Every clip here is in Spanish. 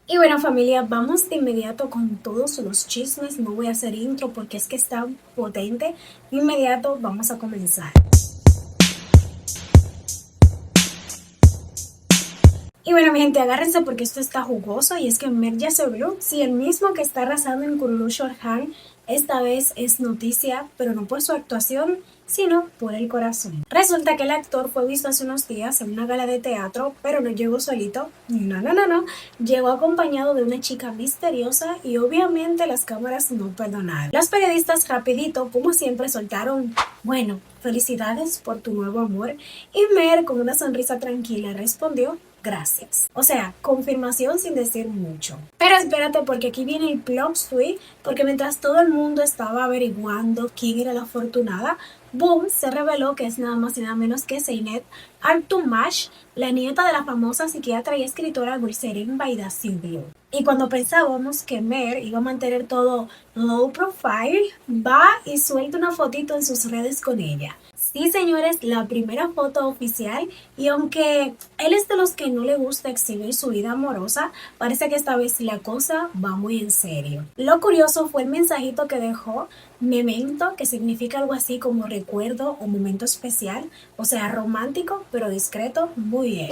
Y bueno, familia, vamos de inmediato con todos los chismes. No voy a hacer intro porque es que está potente. De inmediato vamos a comenzar. Y bueno, mi gente, agárrense porque esto está jugoso y es que Merja Blue, sí, el mismo que está arrasando en Kurulu Shorhan, esta vez es noticia, pero no por su actuación, sino por el corazón. Resulta que el actor fue visto hace unos días en una gala de teatro, pero no llegó solito, no, llegó acompañado de una chica misteriosa y obviamente las cámaras no perdonaron. Los periodistas rapidito, como siempre, soltaron, bueno, felicidades por tu nuevo amor, y Mer con una sonrisa tranquila respondió, gracias. O sea, confirmación sin decir mucho. Pero espérate porque aquí viene el plot twist, porque mientras todo el mundo estaba averiguando quién era la afortunada, boom, se reveló que es nada más y nada menos que Zeynep Artumash, la nieta de la famosa psiquiatra y escritora Gulserin Baidasivio. Y cuando pensábamos que Mer iba a mantener todo low profile, va y suelta una fotito en sus redes con ella. Sí, señores, la primera foto oficial, y aunque él es de los que no le gusta exhibir su vida amorosa, parece que esta vez la cosa va muy en serio. Lo curioso fue el mensajito que dejó Memento, que significa algo así como recuerdo o momento especial, o sea, romántico pero discreto, muy bien.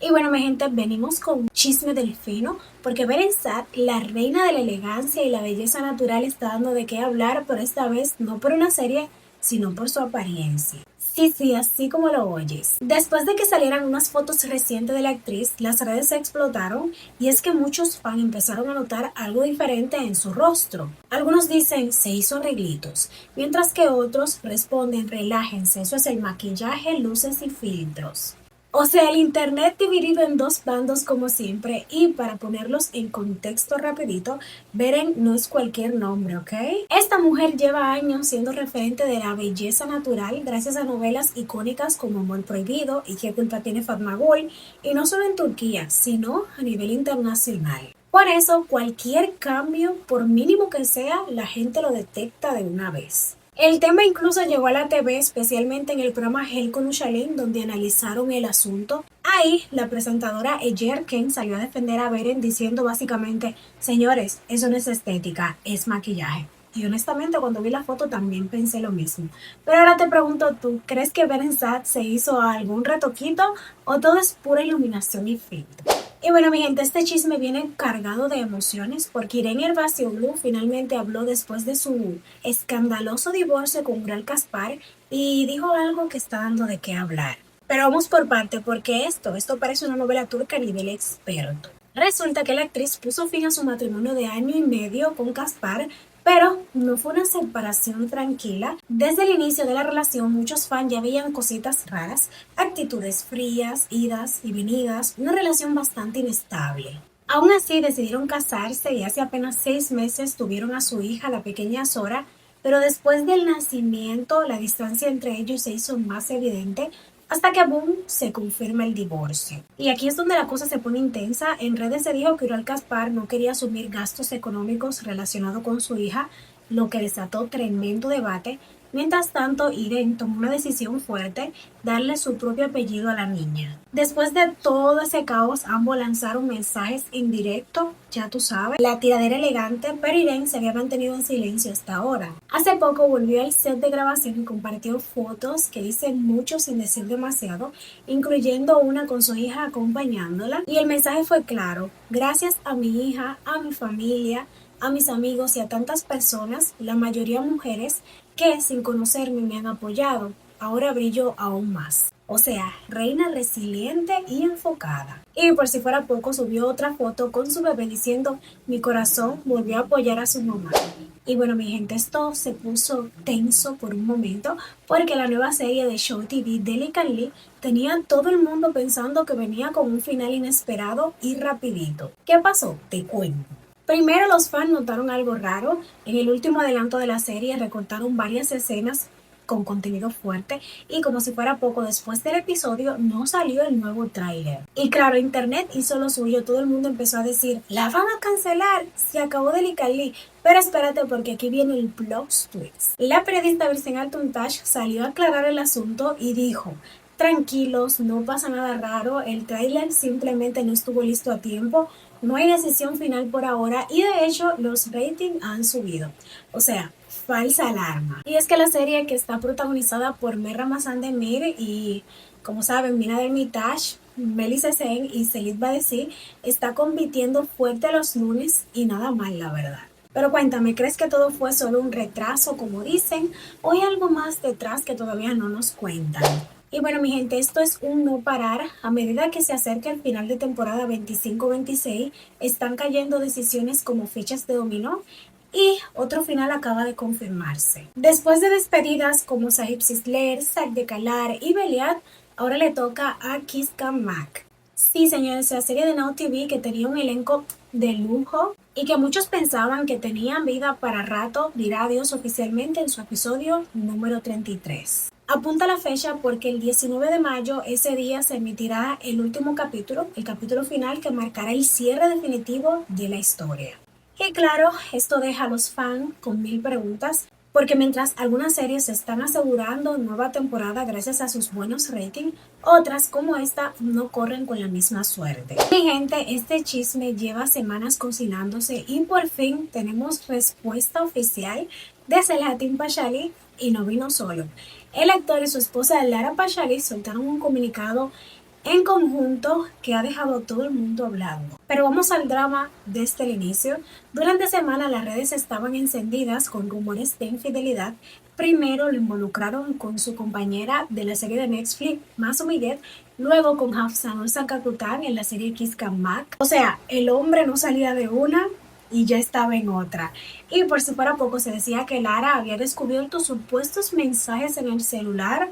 Y bueno, mi gente, venimos con chisme del fino, porque Berensat, la reina de la elegancia y la belleza natural, está dando de qué hablar, pero esta vez no por una serie, sino por su apariencia. Sí, sí, así como lo oyes. Después de que salieran unas fotos recientes de la actriz, las redes se explotaron y es que muchos fans empezaron a notar algo diferente en su rostro. Algunos dicen se hizo arreglitos, mientras que otros responden relájense, eso es el maquillaje, luces y filtros. O sea, el internet dividido en dos bandos como siempre, y para ponerlos en contexto rapidito, Beren no es cualquier nombre, ¿ok? Esta mujer lleva años siendo referente de la belleza natural gracias a novelas icónicas como Amor Prohibido y Qué culpa tiene Fatmagul, y no solo en Turquía, sino a nivel internacional. Por eso, cualquier cambio, por mínimo que sea, la gente lo detecta de una vez. El tema incluso llegó a la TV, especialmente en el programa Hell con Ushalin, donde analizaron el asunto. Ahí, la presentadora Ejer Ken salió a defender a Beren diciendo básicamente, señores, eso no es estética, es maquillaje. Y honestamente, cuando vi la foto también pensé lo mismo. Pero ahora te pregunto tú, ¿crees que Beren Saat se hizo algún retoquito o todo es pura iluminación y filtro? Y bueno, mi gente, este chisme viene cargado de emociones porque Irene Herbacioglu finalmente habló después de su escandaloso divorcio con Gral Caspar y dijo algo que está dando de qué hablar. Pero vamos por parte, porque esto parece una novela turca a nivel experto. Resulta que la actriz puso fin a su matrimonio de año y medio con Caspar, pero no fue una separación tranquila. Desde el inicio de la relación, muchos fans ya veían cositas raras, actitudes frías, idas y venidas, una relación bastante inestable. Aún así, decidieron casarse y hace apenas 6 meses tuvieron a su hija, la pequeña Sora, pero después del nacimiento, la distancia entre ellos se hizo más evidente hasta que boom, se confirma el divorcio. Y aquí es donde la cosa se pone intensa. En redes se dijo que Ural Caspar no quería asumir gastos económicos relacionados con su hija, lo que desató tremendo debate. Mientras tanto, Irene tomó una decisión fuerte, darle su propio apellido a la niña. Después de todo ese caos, ambos lanzaron mensajes en directo, ya tú sabes, la tiradera elegante, pero Irene se había mantenido en silencio hasta ahora. Hace poco volvió al set de grabación y compartió fotos que dicen mucho sin decir demasiado, incluyendo una con su hija acompañándola, y el mensaje fue claro: gracias a mi hija, a mi familia, a mis amigos y a tantas personas, la mayoría mujeres, que sin conocerme me han apoyado. Ahora brillo aún más. O sea, reina resiliente y enfocada. Y por si fuera poco, subió otra foto con su bebé diciendo, mi corazón volvió a apoyar a su mamá. Y bueno, mi gente, esto se puso tenso por un momento porque la nueva serie de Show TV, Delicately, tenía a todo el mundo pensando que venía con un final inesperado y rapidito. ¿Qué pasó? Te cuento. Primero, los fans notaron algo raro. En el último adelanto de la serie recortaron varias escenas con contenido fuerte y como si fuera poco después del episodio no salió el nuevo tráiler. Y claro, internet hizo lo suyo, todo el mundo empezó a decir, la van a cancelar, se acabó Delicately. Pero espérate porque aquí viene el plot twist. La periodista Virsen Altuntash salió a aclarar el asunto y dijo, tranquilos, no pasa nada raro, el tráiler simplemente no estuvo listo a tiempo. No hay decisión final por ahora y de hecho los ratings han subido. O sea, falsa alarma. Y es que la serie, que está protagonizada por Merra Mazandemir y, como saben, Mina Delmitage, Melissa Sen y Celine Badessi, está compitiendo fuerte los lunes y nada mal, la verdad. Pero cuéntame, ¿crees que todo fue solo un retraso, como dicen, o hay algo más detrás que todavía no nos cuentan? Y bueno, mi gente, esto es un no parar. A medida que se acerca el final de temporada 25-26, están cayendo decisiones como fichas de dominó y otro final acaba de confirmarse. Después de despedidas como Sahib Sisler, Zack de Kalar y Beliat, ahora le toca a Kiska Mac. Sí, señores, la serie de Now TV, que tenía un elenco de lujo y que muchos pensaban que tenían vida para rato, dirá adiós oficialmente en su episodio número 33. Apunta la fecha porque el 19 de mayo, ese día, se emitirá el último capítulo, el capítulo final que marcará el cierre definitivo de la historia. Y claro, esto deja a los fans con mil preguntas, porque mientras algunas series están asegurando nueva temporada gracias a sus buenos ratings, otras como esta no corren con la misma suerte. Mi gente, este chisme lleva semanas cocinándose y por fin tenemos respuesta oficial de Selahattin Pachali, y no vino solo. El actor y su esposa Lara Pachali soltaron un comunicado en conjunto que ha dejado a todo el mundo hablando. Pero vamos al drama desde el inicio. Durante semana las redes estaban encendidas con rumores de infidelidad. Primero lo involucraron con su compañera de la serie de Netflix, Maso Miguel, luego con Hafsanur Sankakutan en la serie Kiska Mac. O sea, el hombre no salía de una y ya estaba en otra. Y por si fuera poco, se decía que Lara había descubierto supuestos mensajes en el celular,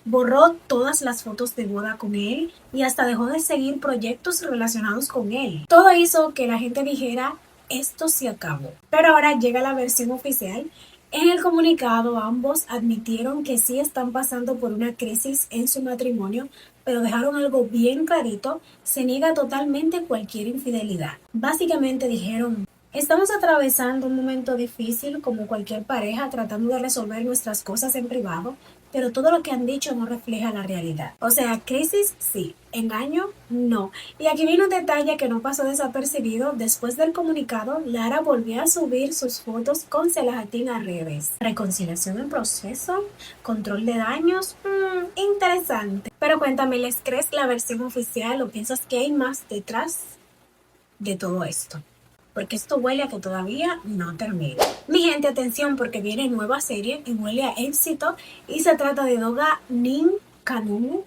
borró todas las fotos de boda con él y hasta dejó de seguir proyectos relacionados con él. Todo hizo que la gente dijera, esto se acabó. Pero ahora llega la versión oficial. En el comunicado ambos admitieron que sí están pasando por una crisis en su matrimonio, pero dejaron algo bien clarito: se niega totalmente cualquier infidelidad. Básicamente dijeron, estamos atravesando un momento difícil como cualquier pareja, tratando de resolver nuestras cosas en privado, pero todo lo que han dicho no refleja la realidad. O sea, crisis sí, engaño no. Y aquí viene un detalle que no pasó desapercibido. Después del comunicado, Lara volvió a subir sus fotos con Selahattin a redes. Reconciliación en proceso, control de daños, interesante. Pero cuéntame, ¿les crees la versión oficial o piensas que hay más detrás de todo esto? Porque esto huele a que todavía no termina. Mi gente, atención, porque viene nueva serie y huele a éxito, y se trata de Doga Nin Kanu,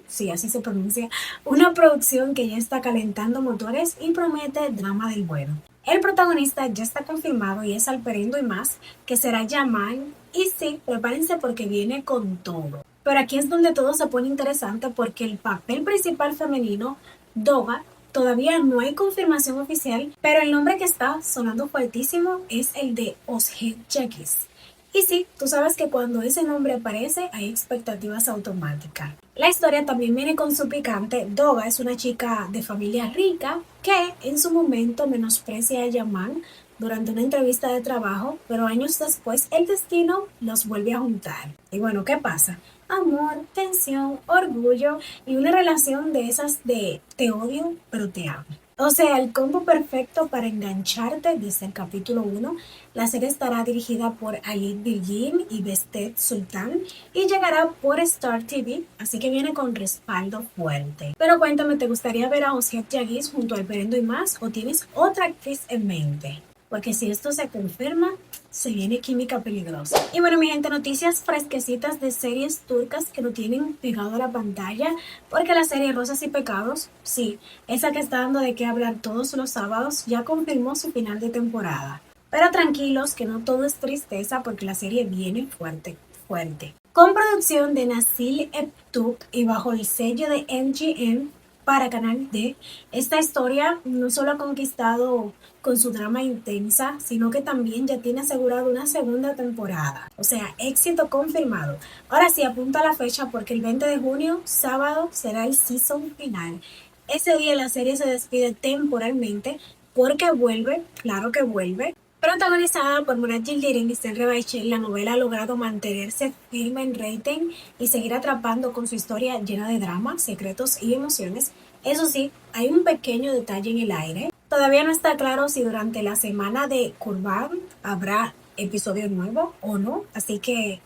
sí, así se pronuncia, una producción que ya está calentando motores y promete drama del bueno. El protagonista ya está confirmado y es Alperindo y más, que será Jamal, y sí, prepárense porque viene con todo. Pero aquí es donde todo se pone interesante, porque el papel principal femenino, Doga, todavía no hay confirmación oficial, pero el nombre que está sonando fuertísimo es el de Özge Cengiz. Y sí, tú sabes que cuando ese nombre aparece hay expectativas automáticas. La historia también viene con su picante. Doga es una chica de familia rica que en su momento menosprecia a Yaman durante una entrevista de trabajo, pero años después el destino los vuelve a juntar. Y bueno, ¿qué pasa? Amor, tensión, orgullo y una relación de esas de te odio, pero te amo. O sea, el combo perfecto para engancharte desde el capítulo 1. La serie estará dirigida por Ali Bilgin y Bestet Sultan y llegará por Star TV, así que viene con respaldo fuerte. Pero cuéntame, ¿te gustaría ver a Özge Cengiz junto a Alperindo y más, o tienes otra actriz en mente? Porque si esto se confirma, se viene química peligrosa. Y bueno, mi gente, noticias fresquecitas de series turcas que no tienen pegado a la pantalla, porque la serie Rosas y Pecados, sí, esa que está dando de qué hablar todos los sábados, ya confirmó su final de temporada. Pero tranquilos, que no todo es tristeza, porque la serie viene fuerte, fuerte. Con producción de Nasil Eptuk y bajo el sello de MGM para Canal D, esta historia no solo ha conquistado con su drama intensa, sino que también ya tiene asegurado una segunda temporada. O sea, éxito confirmado. Ahora sí, apunta la fecha porque el 20 de junio, sábado, será el season final. Ese día la serie se despide temporalmente porque vuelve, claro que vuelve. Protagonizada por Murat Yildirim y Sten Rebaixel, la novela ha logrado mantenerse firme en rating y seguir atrapando con su historia llena de drama, secretos y emociones, Eso sí, hay un pequeño detalle en el aire. Todavía no está claro si durante la semana de Kurban habrá episodio nuevo o no, así que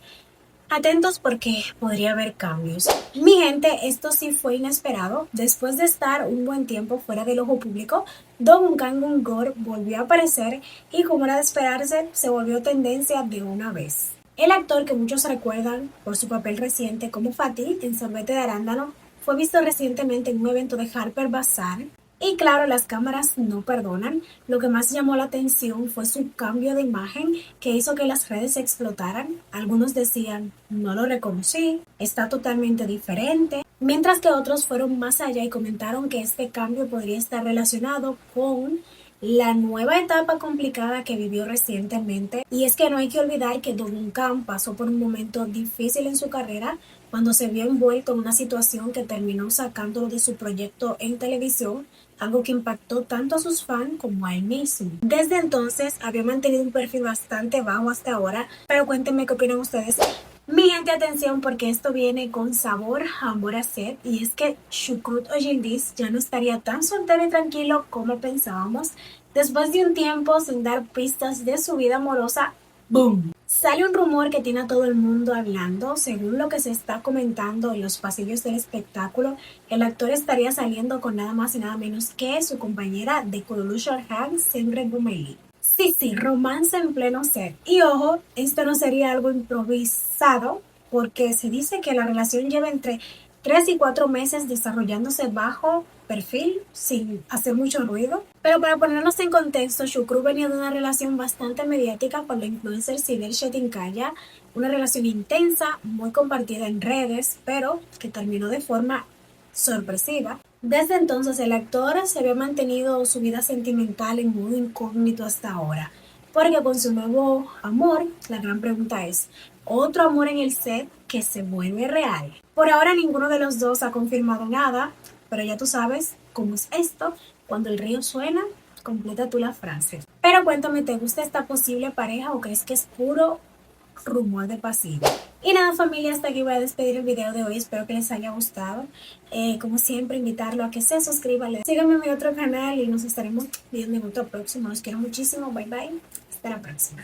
atentos porque podría haber cambios. Mi gente, esto sí fue inesperado. Después de estar un buen tiempo fuera del ojo público, Dong Kang-un volvió a aparecer y, como era de esperarse, se volvió tendencia de una vez. El actor que muchos recuerdan por su papel reciente como Fatih en Sorbete de Arándano fue visto recientemente en un evento de Harper Bazaar. Y claro, las cámaras no perdonan. Lo que más llamó la atención fue su cambio de imagen que hizo que las redes explotaran. Algunos decían, no lo reconocí, está totalmente diferente. Mientras que otros fueron más allá y comentaron que este cambio podría estar relacionado con la nueva etapa complicada que vivió recientemente. Y es que no hay que olvidar que Dong Kang pasó por un momento difícil en su carrera cuando se vio envuelto en una situación que terminó sacándolo de su proyecto en televisión, algo que impactó tanto a sus fans como a él mismo. Desde entonces había mantenido un perfil bastante bajo hasta ahora, pero cuéntenme qué opinan ustedes. Mi gente, atención, porque esto viene con sabor a amor a sed, y es que Chukrut Oyindis ya no estaría tan soltero y tranquilo como pensábamos. Después de un tiempo sin dar pistas de su vida amorosa, ¡boom! Sale un rumor que tiene a todo el mundo hablando. Según lo que se está comentando en los pasillos del espectáculo, el actor estaría saliendo con nada más y nada menos que su compañera de Kurulush Orhan, Semre Gumeli. Sí, sí, romance en pleno set. Y ojo, esto no sería algo improvisado, porque se dice que la relación lleva entre 3 y 4 meses desarrollándose bajo perfil, sin hacer mucho ruido. Pero para ponernos en contexto, Shukru venía de una relación bastante mediática con la influencer Sibel Shetinkaya, una relación intensa, muy compartida en redes, pero que terminó de forma sorpresiva. Desde entonces el actor se había mantenido su vida sentimental en modo incógnito hasta ahora, porque con su nuevo amor, la gran pregunta es, ¿otro amor en el set que se vuelve real? Por ahora ninguno de los dos ha confirmado nada, pero ya tú sabes cómo es esto, cuando el río suena, completa tú la frase. Pero cuéntame, ¿te gusta esta posible pareja o crees que es puro rumor de pasillo? Y nada, familia, hasta aquí voy a despedir el video de hoy. Espero que les haya gustado. Como siempre, invitarlo a que se suscriban, síganme en mi otro canal y nos estaremos viendo en otro próximo. Los quiero muchísimo. Bye bye. Hasta la próxima.